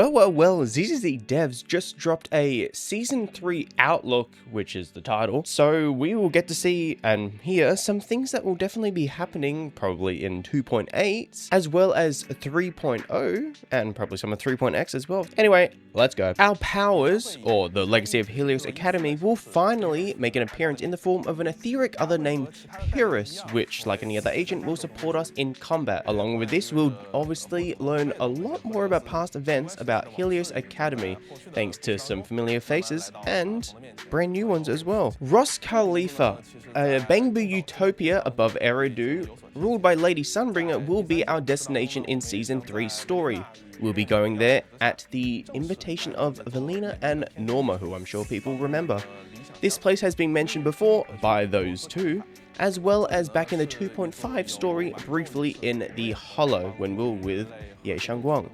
Well, ZZZ devs just dropped a Season 3 Outlook, which is the title, so we will get to see and hear some things that will definitely be happening probably in 2.8, as well as 3.0, and probably some of 3.x as well. Anyway, let's go. Our powers, or the legacy of Helios Academy, will finally make an appearance in the form of an etheric other named Pyrrhus, which, like any other agent, will support us in combat. Along with this, we'll obviously learn a lot more about past events about Helios Academy, thanks to some familiar faces and brand new ones as well. ROSCAELIFER, a Bangbu utopia above Eridu, ruled by Lady Sunbringer, will be our destination in Season 3's story. We'll be going there at the invitation of Valina and Norma, who I'm sure people remember. This place has been mentioned before by those two, as well as back in the 2.5 story briefly in the Hollow when we were with Ye Shangguang.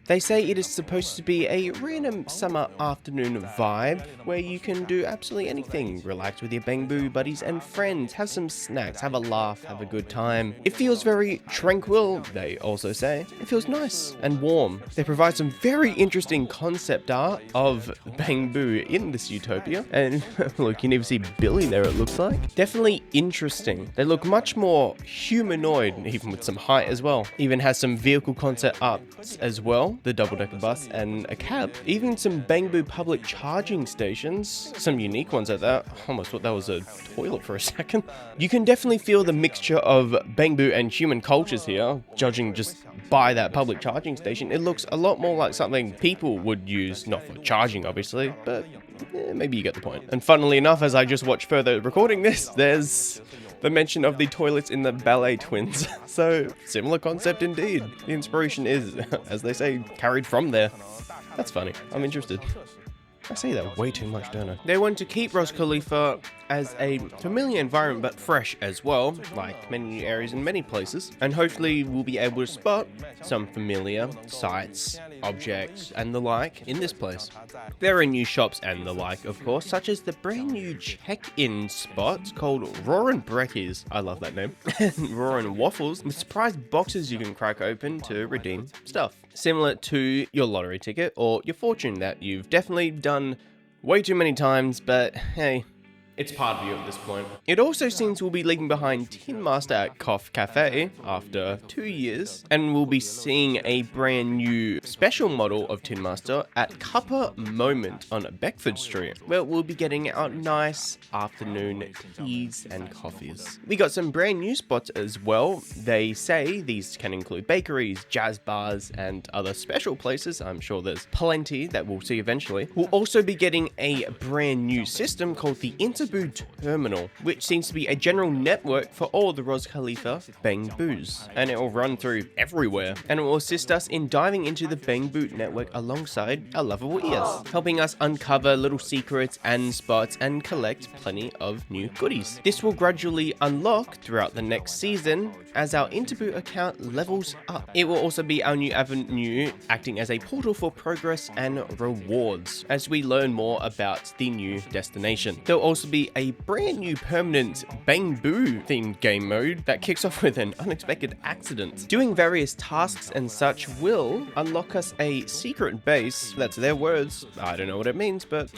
They say it is supposed to be a random summer afternoon vibe where you can do absolutely anything. Relax with your Bangbu buddies and friends, have some snacks, have a laugh, have a good time. It feels very tranquil, they also say. It feels nice and warm. They provide some very interesting concept art of Bangbu in this utopia. And look, you can even see Billy there, it looks like. Definitely interesting. They look much more humanoid, even with some height as well. Even has some vehicle concept art as well. The double-decker bus and a cab, even some Bangbu public charging stations, some unique ones at that. Almost thought that was a toilet for a second. You can definitely feel the mixture of Bangbu and human cultures here, judging just by that public charging station. It looks a lot more like something people would use, not for charging obviously, but maybe you get the point. And funnily enough, as I just watched further recording this, there's the mention of the toilets in the Ballet Twins. So, similar concept indeed. The inspiration is, as they say, carried from there. That's funny. I'm interested. I say that way too much, don't I? They want to keep ROSCAELIFER as a familiar environment, but fresh as well, like many new areas in many places. And hopefully we'll be able to spot some familiar sights, objects, and the like in this place. There are new shops and the like, of course, such as the brand new check-in spot called Roarin' Brekkies. I love that name. And Roarin' Waffles, with surprise boxes you can crack open to redeem stuff. Similar to your lottery ticket or your fortune that you've definitely done way too many times, but hey, it's part of you at this point. It also seems we'll be leaving behind Tin Master at Cough Cafe after 2 years, and we'll be seeing a brand new special model of Tin Master at Cuppa Moment on Beckford Street, where we'll be getting our nice afternoon teas and coffees. We got some brand new spots as well. They say these can include bakeries, jazz bars, and other special places. I'm sure there's plenty that we'll see eventually. We'll also be getting a brand new system called the Interboo Terminal, which seems to be a general network for all the ROSCAELIFER Bangbus, and it will run through everywhere, and it will assist us in diving into the Bangbu network alongside our lovable ears, helping us uncover little secrets and spots and collect plenty of new goodies. This will gradually unlock throughout the next season as our Interboo account levels up. It will also be our new avenue, acting as a portal for progress and rewards as we learn more about the new destination. There'll also be a brand new permanent Bangbu themed game mode that kicks off with an unexpected accident. Doing various tasks and such will unlock us a secret base. That's their words. I don't know what it means, but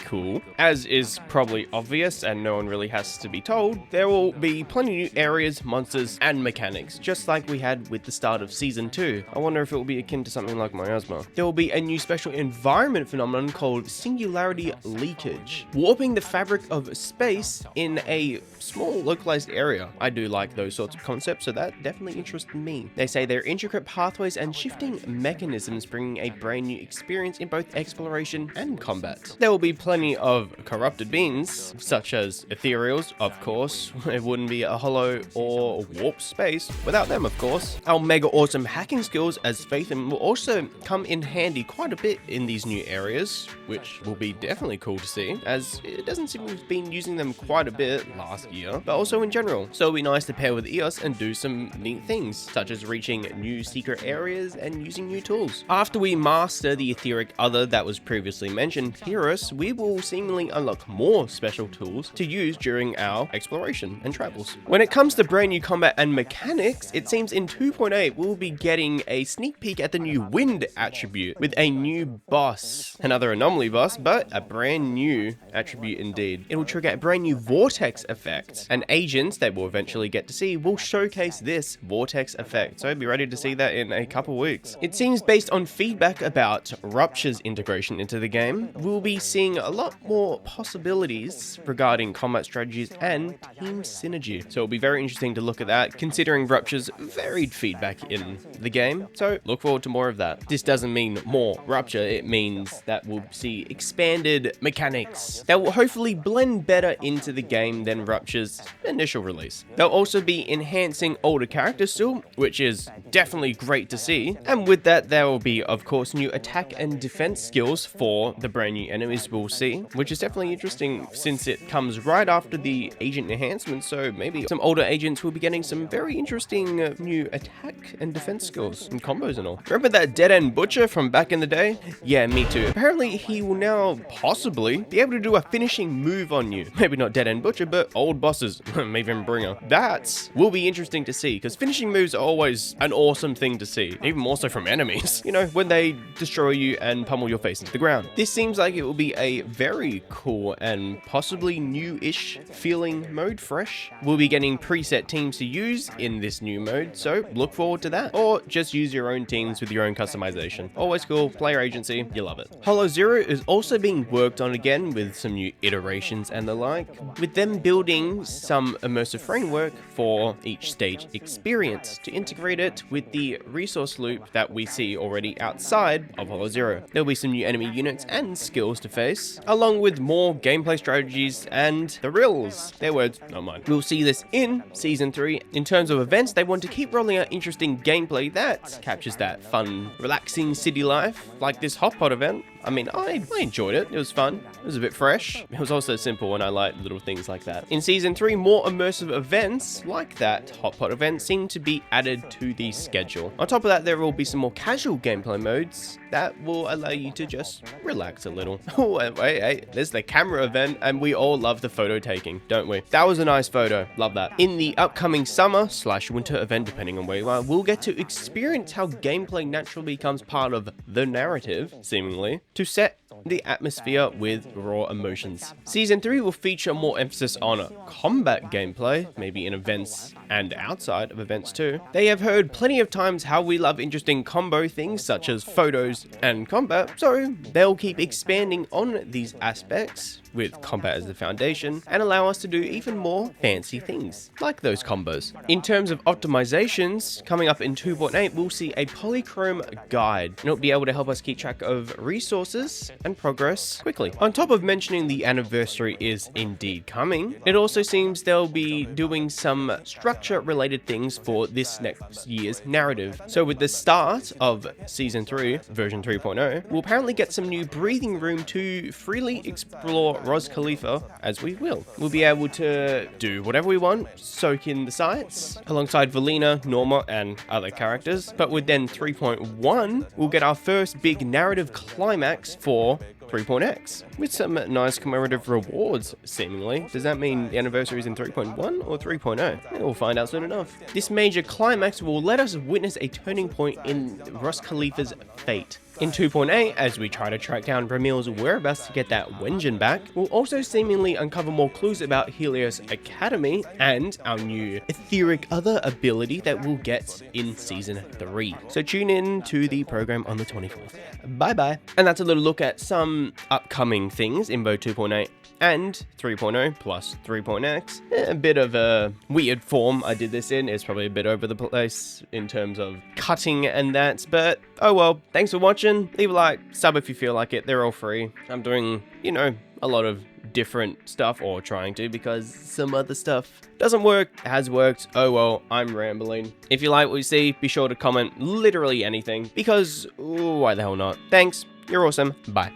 cool. As is probably obvious and no one really has to be told, there will be plenty of new areas, monsters, and mechanics, just like we had with the start of Season 2. I wonder if it will be akin to something like Miasma. There will be a new special environment phenomenon called Singularity Leakage, warping the fabric of space in a small localized area. I do like those sorts of concepts, so that definitely interests me. They say they're intricate pathways and shifting mechanisms, bringing a brand new experience in both exploration and combat. There will be plenty of corrupted beings, such as ethereals, of course. It wouldn't be a hollow or warp space without them, of course. Our mega awesome hacking skills as Fathom will also come in handy quite a bit in these new areas, which will be definitely cool to see, as it doesn't seem to be been using them quite a bit last year, but also in general. So it'll be nice to pair with EOS and do some neat things, such as reaching new secret areas and using new tools. After we master the etheric other that was previously mentioned, Heroes, we will seemingly unlock more special tools to use during our exploration and travels. When it comes to brand new combat and mechanics, it seems in 2.8 we'll be getting a sneak peek at the new Wind attribute with a new boss. Another anomaly boss, but a brand new attribute indeed. It will trigger a brand new Vortex effect, and agents that we'll eventually get to see will showcase this Vortex effect, so be ready to see that in a couple weeks. It seems based on feedback about Rupture's integration into the game, we'll be seeing a lot more possibilities regarding combat strategies and team synergy. So it'll be very interesting to look at that, considering Rupture's varied feedback in the game. So look forward to more of that. This doesn't mean more Rupture, it means that we'll see expanded mechanics that will hopefully blend better into the game than Rupture's initial release. They'll also be enhancing older characters still, which is definitely great to see. And with that, there will be, of course, new attack and defense skills for the brand new enemies we'll see, which is definitely interesting since it comes right after the agent enhancement. So maybe some older agents will be getting some very interesting new attack and defense skills and combos and all. Remember that dead-end butcher from back in the day? Yeah, me too. Apparently, he will now possibly be able to do a finishing move on you. Maybe not dead-end butcher, but old bosses, maybe even Bringer. That will be interesting to see, because finishing moves are always an awesome thing to see, even more so from enemies. You know, when they destroy you and pummel your face into the ground. This seems like it will be a very cool and possibly new-ish feeling mode, fresh. We'll be getting preset teams to use in this new mode, so look forward to that. Or just use your own teams with your own customization. Always cool, player agency, you love it. Hollow Zero is also being worked on again with some new iterations and the like, with them building some immersive framework for each stage experience to integrate it with the resource loop that we see already outside of Hollow Zero. There'll be some new enemy units and skills to face, along with more gameplay strategies and the reels. Their words, not mine. We'll see this in Season 3. In terms of events, they want to keep rolling out interesting gameplay that captures that fun, relaxing city life, like this hot pot event. I mean, I enjoyed it. It was fun. It was a bit fresh. It was also simple, and I like little things like that. In Season 3, more immersive events like that hot pot event seem to be added to the schedule. On top of that, there will be some more casual gameplay modes that will allow you to just relax a little. Oh, wait, there's the camera event, and we all love the photo taking, don't we? That was a nice photo. Love that. In the upcoming summer/winter event, depending on where you are, we'll get to experience how gameplay naturally becomes part of the narrative, seemingly, to set the atmosphere with raw emotions. Season 3 will feature more emphasis on combat gameplay, maybe in events and outside of events too. They have heard plenty of times how we love interesting combo things such as photos and combat, so they'll keep expanding on these aspects with combat as the foundation and allow us to do even more fancy things like those combos. In terms of optimizations, coming up in 2.8, we'll see a polychrome guide, and it'll be able to help us keep track of resources and progress quickly. On top of mentioning the anniversary is indeed coming, it also seems they'll be doing some structure related things for this next year's narrative. So with the start of Season 3, version 3.0, we'll apparently get some new breathing room to freely explore ROSCAELIFER as we will. We'll be able to do whatever we want, soak in the sights, alongside Valina, Norma, and other characters. But with then 3.1, we'll get our first big narrative climax for 3.x, with some nice commemorative rewards, seemingly. Does that mean the anniversary is in 3.1 or 3.0? We'll find out soon enough. This major climax will let us witness a turning point in ROSCAELIFER's fate. In 2.8, as we try to track down Ramil's whereabouts to get that Wenjin back, we'll also seemingly uncover more clues about Helios Academy and our new etheric other ability that we'll get in Season 3. So tune in to the program on the 24th. Bye bye. And that's a little look at some upcoming things in both 2.8 and 3.0 plus 3.x. A bit of a weird form I did this in. It's probably a bit over the place in terms of cutting and that, but oh well. Thanks for watching. Leave a like, sub if you feel like it. They're all free. I'm doing, you know, a lot of different stuff, or trying to, because some other stuff doesn't work, has worked. Oh well, I'm rambling. If you like what you see, be sure to comment literally anything, because why the hell not? Thanks. You're awesome. Bye.